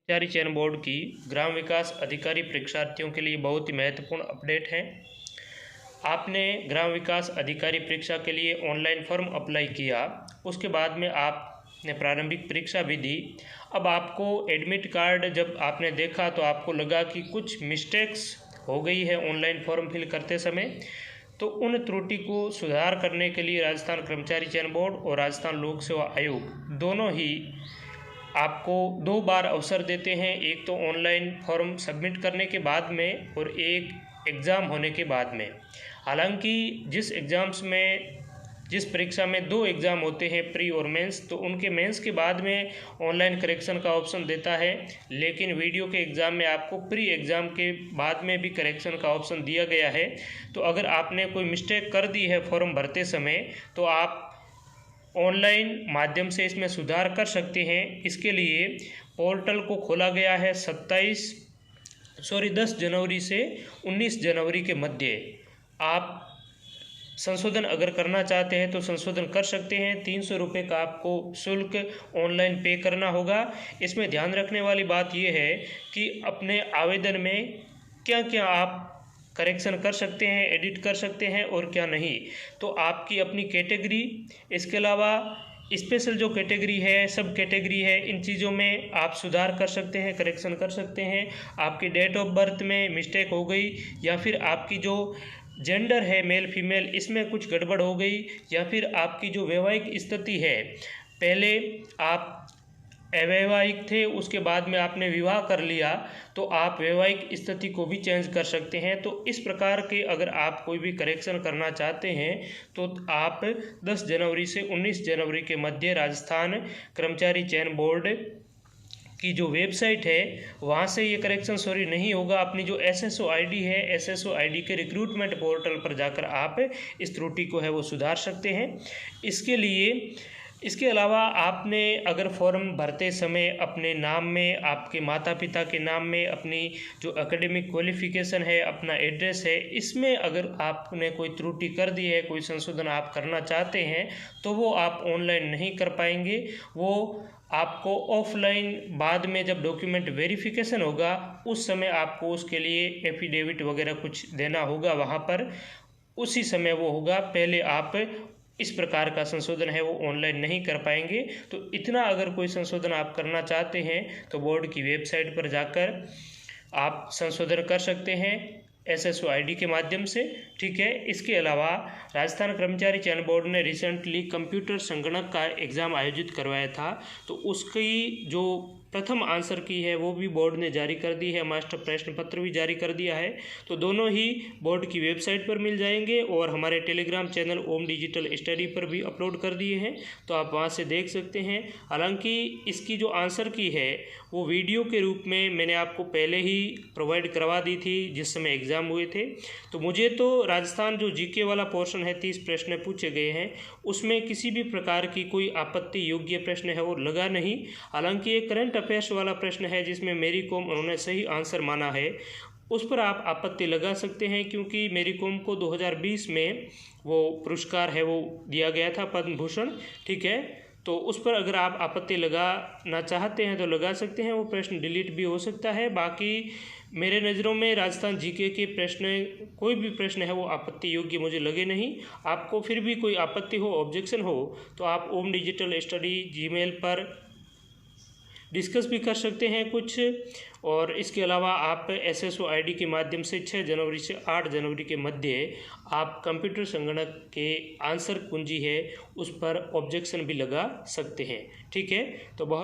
कर्मचारी चयन बोर्ड की ग्राम विकास अधिकारी परीक्षार्थियों के लिए बहुत ही महत्वपूर्ण अपडेट है। आपने ग्राम विकास अधिकारी परीक्षा के लिए ऑनलाइन फॉर्म अप्लाई किया, उसके बाद में आपने प्रारंभिक परीक्षा भी दी। अब आपको एडमिट कार्ड जब आपने देखा तो आपको लगा कि कुछ मिस्टेक्स हो गई है ऑनलाइन फॉर्म फिल करते समय। तो उन त्रुटि को सुधार करने के लिए राजस्थान कर्मचारी चयन बोर्ड और राजस्थान लोक सेवा आयोग दोनों ही आपको 2 बार अवसर देते हैं, एक तो ऑनलाइन फॉर्म सबमिट करने के बाद में और एक एग्ज़ाम होने के बाद में। हालांकि जिस परीक्षा में 2 एग्ज़ाम होते हैं, प्री और मेंस, तो उनके मेंस के बाद में ऑनलाइन करेक्शन का ऑप्शन देता है, लेकिन वीडियो के एग्ज़ाम में आपको प्री एग्ज़ाम के बाद में भी करेक्शन का ऑप्शन दिया गया है। तो अगर आपने कोई मिस्टेक कर दी है फॉर्म भरते समय तो आप ऑनलाइन माध्यम से इसमें सुधार कर सकते हैं। इसके लिए पोर्टल को खोला गया है 10 जनवरी से 19 जनवरी के मध्य। आप संशोधन अगर करना चाहते हैं तो संशोधन कर सकते हैं। 300 रुपये का आपको शुल्क ऑनलाइन पे करना होगा। इसमें ध्यान रखने वाली बात यह है कि अपने आवेदन में क्या क्या आप करेक्शन कर सकते हैं, एडिट कर सकते हैं और क्या नहीं। तो आपकी अपनी कैटेगरी, इसके अलावा स्पेशल जो कैटेगरी है, सब कैटेगरी है, इन चीज़ों में आप सुधार कर सकते हैं, करेक्शन कर सकते हैं। आपकी डेट ऑफ बर्थ में मिस्टेक हो गई या फिर आपकी जो जेंडर है मेल फीमेल, इसमें कुछ गड़बड़ हो गई, या फिर आपकी जो वैवाहिक स्थिति है, पहले आप अवैवाहिक थे, उसके बाद में आपने विवाह कर लिया, तो आप वैवाहिक स्थिति को भी चेंज कर सकते हैं। तो इस प्रकार के अगर आप कोई भी करेक्शन करना चाहते हैं तो आप 10 जनवरी से 19 जनवरी के मध्य राजस्थान कर्मचारी चयन बोर्ड की जो वेबसाइट है वहाँ से ये करेक्शन नहीं होगा। अपनी जो SSO ID है, SSO ID के रिक्रूटमेंट पोर्टल पर जाकर आप इस त्रुटि को है वो सुधार सकते हैं। इसके अलावा आपने अगर फॉर्म भरते समय अपने नाम में, आपके माता पिता के नाम में, अपनी जो एकेडमिक क्वालिफ़िकेशन है, अपना एड्रेस है, इसमें अगर आपने कोई त्रुटि कर दी है, कोई संशोधन आप करना चाहते हैं तो वो आप ऑनलाइन नहीं कर पाएंगे। वो आपको ऑफलाइन बाद में जब डॉक्यूमेंट वेरिफिकेशन होगा उस समय आपको उसके लिए एफिडेविट वगैरह कुछ देना होगा, वहाँ पर उसी समय वो होगा। पहले आप इस प्रकार का संशोधन है वो ऑनलाइन नहीं कर पाएंगे। तो इतना अगर कोई संशोधन आप करना चाहते हैं तो बोर्ड की वेबसाइट पर जाकर आप संशोधन कर सकते हैं SSO ID के माध्यम से, ठीक है। इसके अलावा राजस्थान कर्मचारी चयन बोर्ड ने रिसेंटली कंप्यूटर संगणक का एग्ज़ाम आयोजित करवाया था, तो उसकी जो प्रथम आंसर की है वो भी बोर्ड ने जारी कर दी है, मास्टर प्रश्न पत्र भी जारी कर दिया है। तो दोनों ही बोर्ड की वेबसाइट पर मिल जाएंगे और हमारे टेलीग्राम चैनल ओम डिजिटल स्टडी पर भी अपलोड कर दिए हैं, तो आप वहां से देख सकते हैं। हालांकि इसकी जो आंसर की है वो वीडियो के रूप में मैंने आपको पहले ही प्रोवाइड करवा दी थी जिस समय एग्ज़ाम हुए थे। तो मुझे तो राजस्थान जो GK वाला पोर्शन है, 30 प्रश्न पूछे गए हैं, उसमें किसी भी प्रकार की कोई आपत्ति योग्य प्रश्न है वो लगा नहीं। हालांकि एक करंट अफेयर्स वाला प्रश्न है जिसमें मेरी कॉम उन्होंने सही आंसर माना है, उस पर आप आपत्ति लगा सकते हैं, क्योंकि मेरी कॉम को 2020 में वो पुरस्कार है वो दिया गया था, पद्म भूषण, ठीक है। तो उस पर अगर आप आपत्ति लगाना चाहते हैं तो लगा सकते हैं, वो प्रश्न डिलीट भी हो सकता है। बाकी मेरे नज़रों में राजस्थान GK के प्रश्न, कोई भी प्रश्न है वो आपत्ति योग्य मुझे लगे नहीं। आपको फिर भी कोई आपत्ति हो, ऑब्जेक्शन हो, तो आप ओम डिजिटल स्टडी जीमेल पर डिस्कस भी कर सकते हैं कुछ। और इसके अलावा आप SSO ID के माध्यम से 6 जनवरी से 8 जनवरी के मध्य आप कंप्यूटर संगणक के आंसर कुंजी है उस पर ऑब्जेक्शन भी लगा सकते हैं, ठीक है। तो बहुत